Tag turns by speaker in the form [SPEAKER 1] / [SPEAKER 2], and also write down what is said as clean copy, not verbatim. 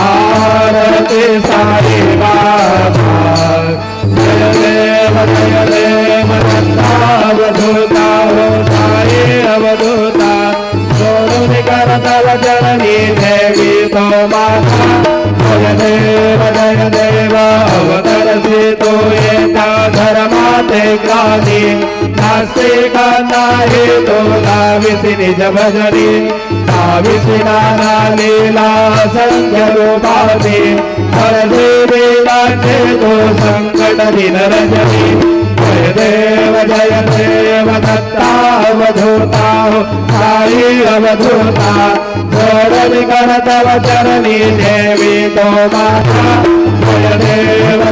[SPEAKER 1] आरती साई बाबा जय देव अवधूता हो साई अवधूता सोडून करतव जननी देवी तो माता जय देव अवतरसी तो येता धर्माते ग्रामी नास्तिका नाही तो लाविसी निज भजनी लाविसी नाना लीला संख्य रूपाती हरदेवी नाट्ये तो संकट दिन रजनी जय देव दत्ता अवधूता हो साई अवधूता जोडली करतव चरणी देवी तो माता जय देव